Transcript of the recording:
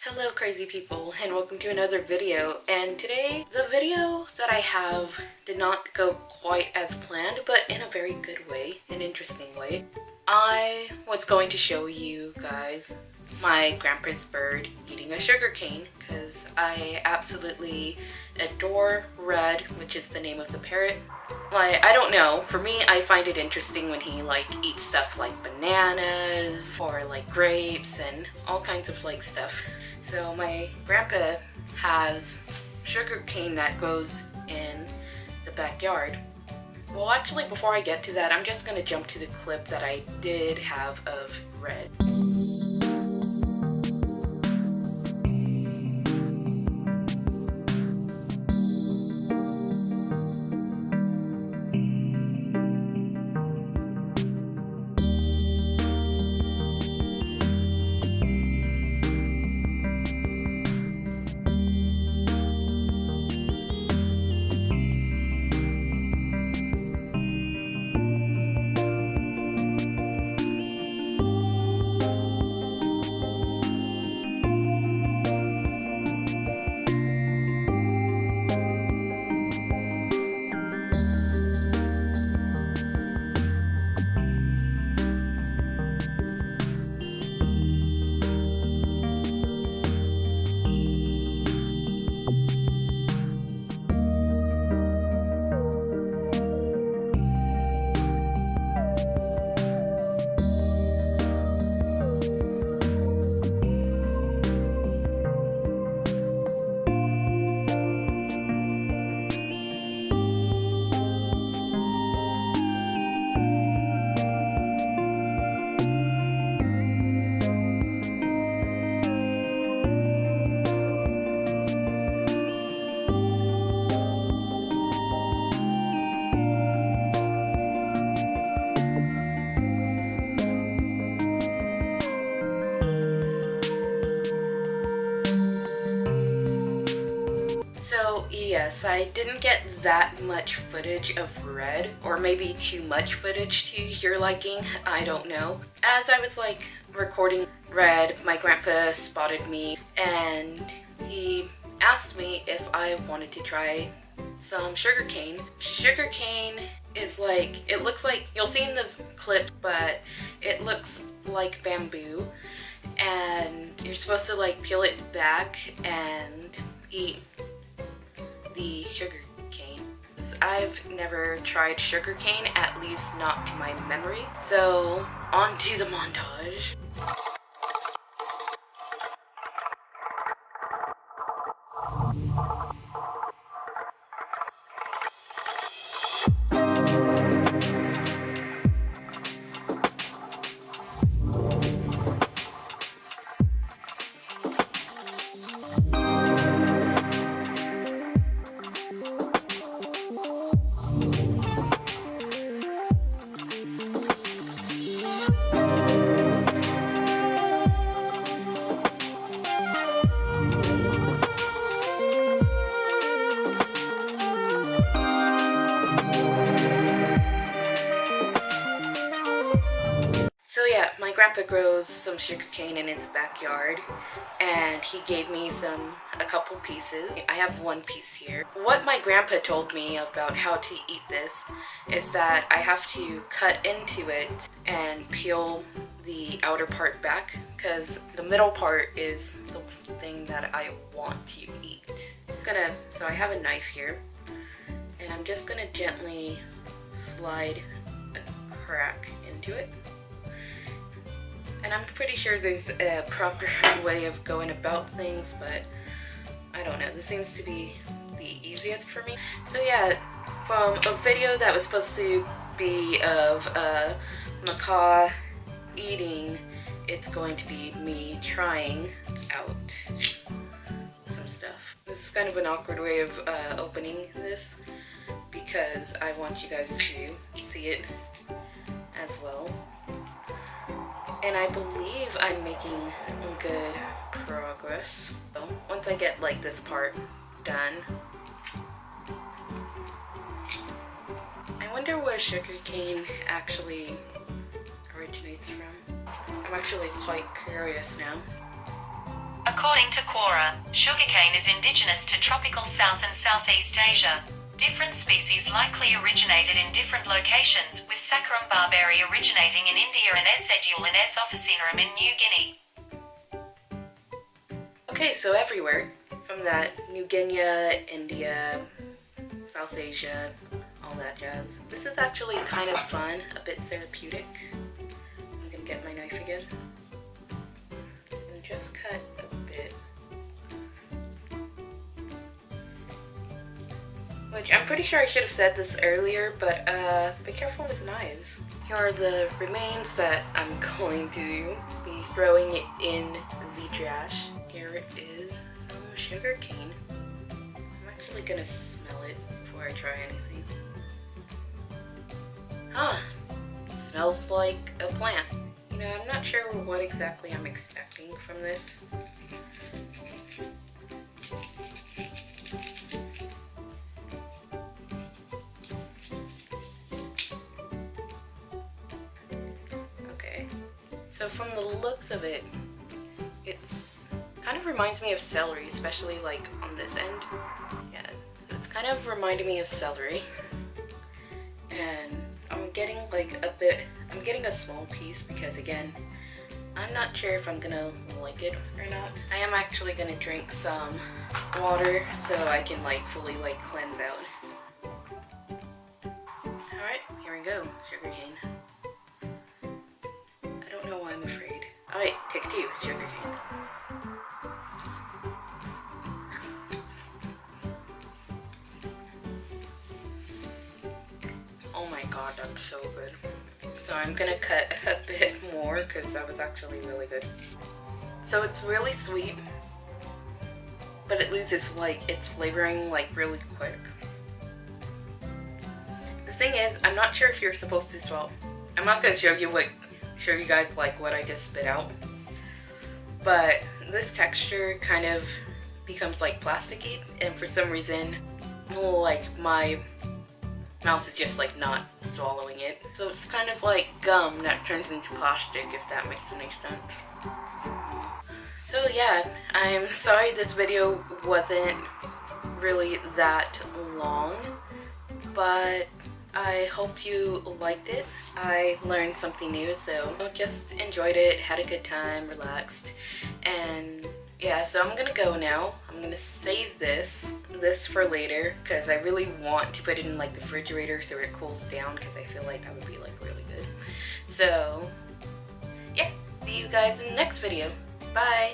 Hello crazy people and welcome to another video, and today the video that I have did not go quite as planned, but in a very good way, an interesting way. I was going to show you guys my grandpa's bird eating a sugarcane because I absolutely adore Red, which is the name of the parrot. Like, I don't know, for me I find it interesting when he like eats stuff like bananas or like grapes and all kinds of like stuff. So my grandpa has sugarcane that grows in the backyard. Well, actually, before I get to that, I'm just gonna jump to the clip that I did have of Red. So yes, I didn't get that much footage of Red, or maybe too much footage to your liking, I don't know. As I was like recording Red, my grandpa spotted me and he asked me if I wanted to try some sugarcane. Sugarcane is like, it looks like, you'll see in the clip, but it looks like bamboo, and you're supposed to like peel it back and eat the sugar cane. I've never tried sugar cane, at least not to my memory. So on to the montage. So yeah, my grandpa grows some sugarcane in his backyard, and he gave me a couple pieces. I have one piece here. What my grandpa told me about how to eat this is that I have to cut into it and peel the outer part back, because the middle part is the thing that I want to eat. So I have a knife here, and I'm just gonna gently slide a crack into it. And I'm pretty sure there's a proper way of going about things, but I don't know. This seems to be the easiest for me. So yeah, from a video that was supposed to be of a macaw eating, it's going to be me trying out some stuff. This is kind of an awkward way of opening this, because I want you guys to see it as well. And I believe I'm making good progress. So once I get like this part done, I wonder where sugarcane actually originates from. I'm actually quite curious now. According to Quora, sugarcane is indigenous to tropical South and Southeast Asia. Different species likely originated in different locations, with Saccharum barberi originating in India and S. edulinus officinarum in New Guinea. Okay, so everywhere, from that New Guinea, India, South Asia, all that jazz. This is actually kind of fun, a bit therapeutic. I'm gonna get my knife again. And just cut a bit. Which I'm pretty sure I should have said this earlier, but be careful with knives. Here are the remains that I'm going to be throwing it in the trash. Here is some sugar cane. I'm actually gonna smell it before I try anything. Huh, smells like a plant. You know, I'm not sure what exactly I'm expecting from this. So from the looks of it, it's kind of reminds me of celery, especially like on this end. Yeah, it's kind of reminding me of celery. And I'm getting like I'm getting a small piece because again, I'm not sure if I'm gonna like it or not. I am actually gonna drink some water so I can like fully like cleanse out. Alright, here we go, sugarcane. I'm afraid. Alright, take 2, sugarcane. Oh my god, that's so good. So I'm gonna cut a bit more because that was actually really good. So it's really sweet, but it loses like its flavoring like really quick. The thing is, I'm not sure if you're supposed to swallow. I'm not gonna show you guys like what I just spit out, but this texture kind of becomes like plasticky, and for some reason like my mouth is just like not swallowing it, so it's kind of like gum that turns into plastic, if that makes any sense. So yeah, I'm sorry this video wasn't really that long, but I hope you liked it. I learned something new, so just enjoyed it, had a good time, relaxed, and yeah, so I'm gonna go now. I'm gonna save this for later because I really want to put it in like the refrigerator so it cools down because I feel like that would be like really good. So yeah, see you guys in the next video. Bye!